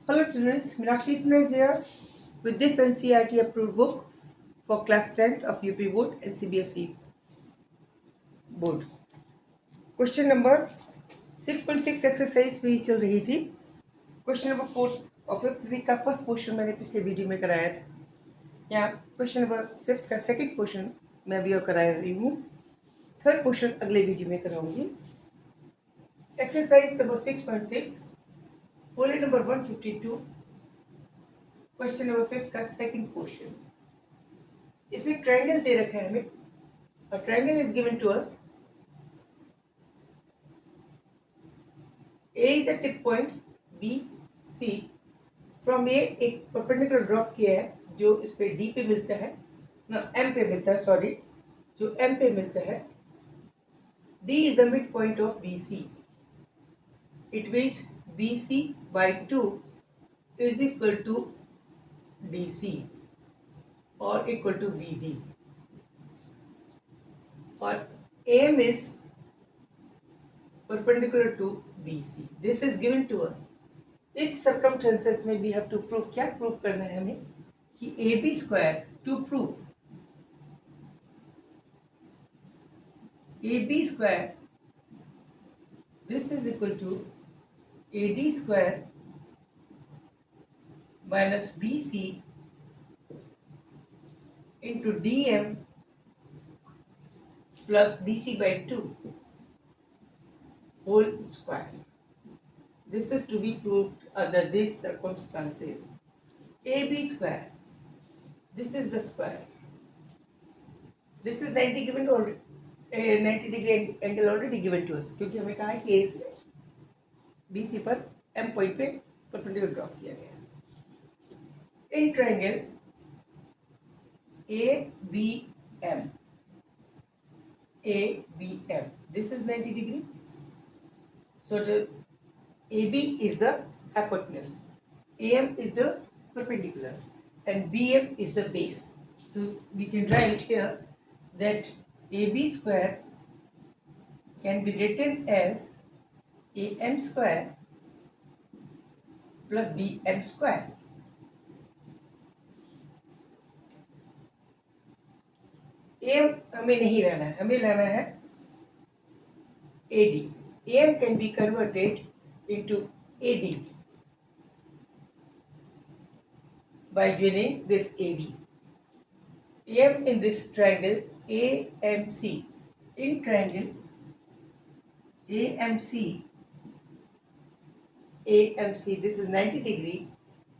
Hello children, Meenakshi Sinha is here with this NCERT approved book for class 10th of UP Board and CBSE Board. Question number 6.6 exercise भी चल रही थी. Question number 4th और 5th week का first portion मैंने पिछले video में कराया था. यहाँ क्वेश्चन नंबर 5th का सेकंड पोर्शन मैं अभी और करा रही हूँ. थर्ड पोर्शन अगले वीडियो में कराऊंगी. Exercise number 6.6 folio number 152 question number 5th का सेकंड पोर्शन. इसमें ट्रायंगल दे रखा है हमें. A triangle is given to us. A is the tip point, B, C. From A एक परपेंडिकुलर ड्रॉप किया है जो इस पे D पे मिलता है ना M पे मिलता है सॉरी जो M पे मिलता है. D is the midpoint of BC. It means BC by 2 is equal to DC or equal to BD. और AM is perpendicular to BC. This is given to us. इस circumstances में we have to prove. क्या prove करना है हमें कि AB square to prove AB square this is equal to AD square minus BC into DM plus BC by 2 whole square. This is to be proved under these circumstances. AB square. This is the square. This is 90 given already. 90 degree angle already given to us. क्योंकि हमें कहा है कि A से BC पर M point पे perpendicular drop किया गया है. In triangle ABM. ABM. This is 90 degree. So the AB is the hypotenuse, AM is the perpendicular, and BM is the base. So we can write here that AB square can be written as AM square plus BM square. AM हमें नहीं लेना है, हमें लेना है AD. AM can be converted into AD by joining this AD. AM in this triangle AMC. In triangle AMC, this is 90 degree,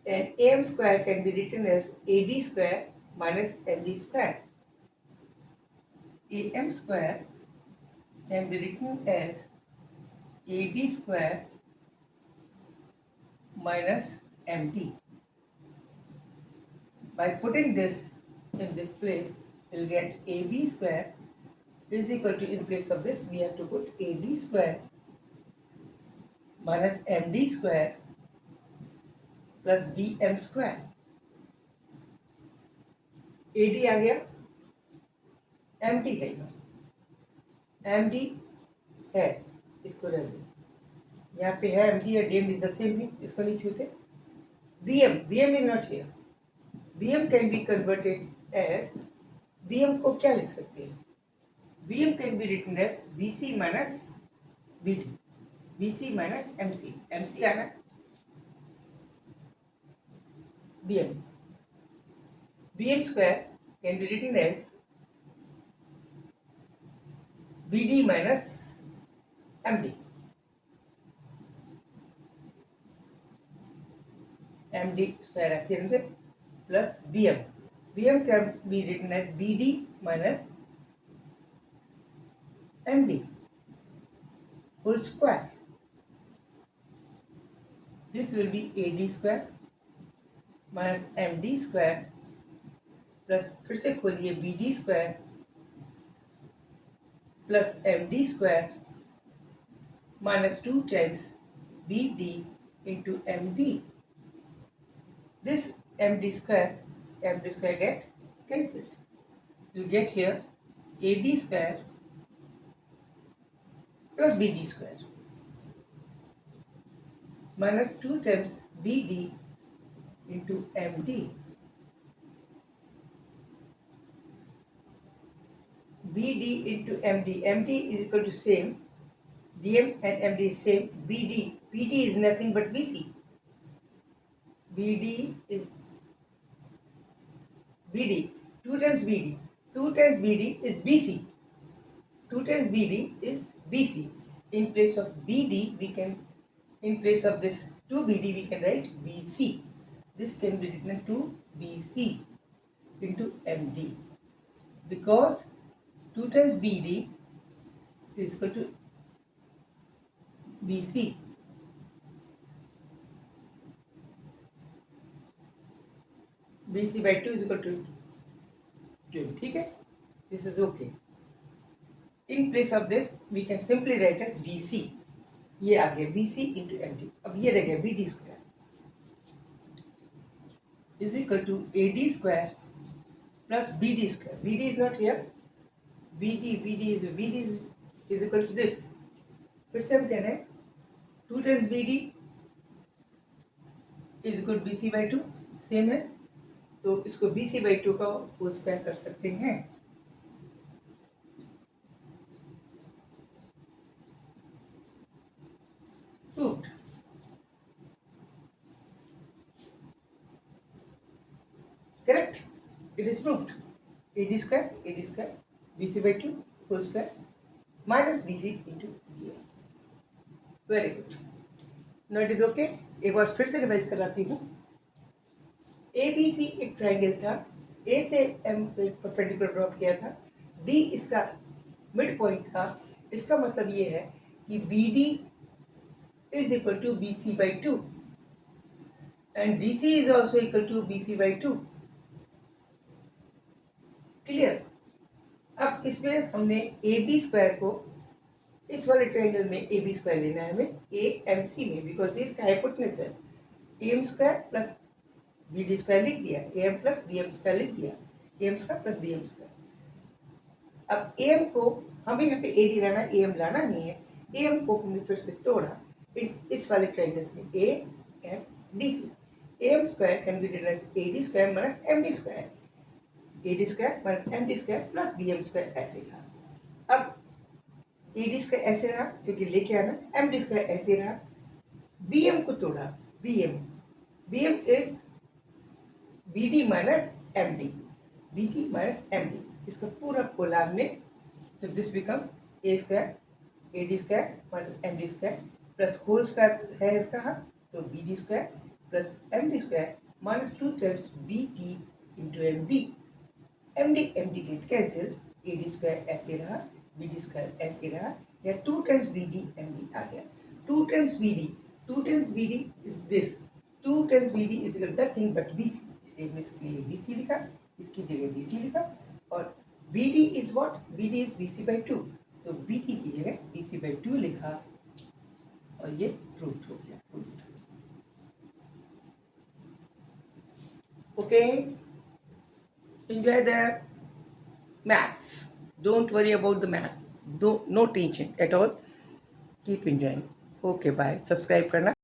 and AM square can be written as AD square minus MD square. AM square can be written as AD square minus MD. By putting this in this place, we'll get AB square is equal to, in place of this, we have to put AD square minus MD square plus BM square. AD आ गया, MD है MD है, इसको रख दो. यहाँ पे है MD और DM is the same thing, इसको नहीं छूते. BM is not here. BM can be converted as, BM को क्या लिख सकते हैं? BM can be written as BC minus BD, BC minus MC. MC आना BM. BM square can be written as BD minus MD. MD square ऐसे रहते plus BM. BM can be written as BD minus MD whole square. This will be AD square minus MD square plus फिर से खोलिए BD square plus MD square minus 2 times BD into MD. This MD square get cancelled. You get here AD square plus BD square. minus 2 times BD into MD. BD into MD. MD is equal to same. DM and MD is same. BD is nothing but BC. BD is BD. 2 times BD. 2 times BD is BC. 2 times BD is BC. In place of BD, in place of this 2BD, we can write BC. This can be written to BC into MD. Because 2 times BD is equal to BC. BC by 2 is equal to 2. ठीक है? This is okay. In place of this, we can simply write as BC. ये आ गया BC into MD. अब ये रह गया BD square is equal to AD square plus BD square. BD is not here. BD is equal to this. फिर से हम कह रहे हैं 2 times BD is equal to BC by 2. Same है, तो इसको BC by 2 का होल स्क्वायर कर सकते हैं. Proved. Correct? It is proved. AD square, BC by 2 whole square minus BC into BA. Very good. Now it is okay. एक बार फिर से रिवाइज कराती हूँ. ABC एक ट्राइंगल था. A से M परपेंडिकुलर ड्रॉप किया था. D इसका मिड पॉइंट था. इसका मतलब ये है कि BD is equal to BC by 2 and DC is also equal to BC by 2. Clear? अब इसमें हमने AB स्क्वायर को इस वाले ट्रायंगल में AB स्क्वायर लेना है हमें AMC में, बिकॉज इसका हाइपोटेनस है. AM square plus BD square लिख दिया, AM प्लस BM स्क्वायर लिख दिया, AM square plus BM square. अब AM को हमें यहाँ पे AD लाना, AM लाना नहीं है. AM को हमने फिर से तोड़ा इस वाले ट्रायंगल से AMDC. AM square can be written as AD square minus MD square. AD square minus MD square plus BM square ऐसे रहा. अब AD स्क्वायर ऐसे रहा क्योंकि लेके आना. MD स्क्वायर ऐसे रहा. BM को तोड़ा. BM is BD minus MD. BD minus MD. इसका पूरा कोलाब में, तो this become A square AD square minus MD square plus whole square है इसका, तो BD square plus MD square minus 2 times BD into MD. MD get cancel. AD square ऐसे रहा, BD स्क्वायर ऐसे रहा, या 2 टाइम्स BD MD आ गया. 2 times BD is this. 2 times BD is nothing but BC. इसलिए मैं इसके लिए BC लिखा, इसकी जगह BC लिखा. और BD is what? BD is BC by 2, तो BD की जगह BC by 2 लिखा और ये प्रूफ हो गया. Okay, enjoy the maths. Don't worry about the maths. No tension at all. Keep enjoying. Okay, bye. Subscribe करना.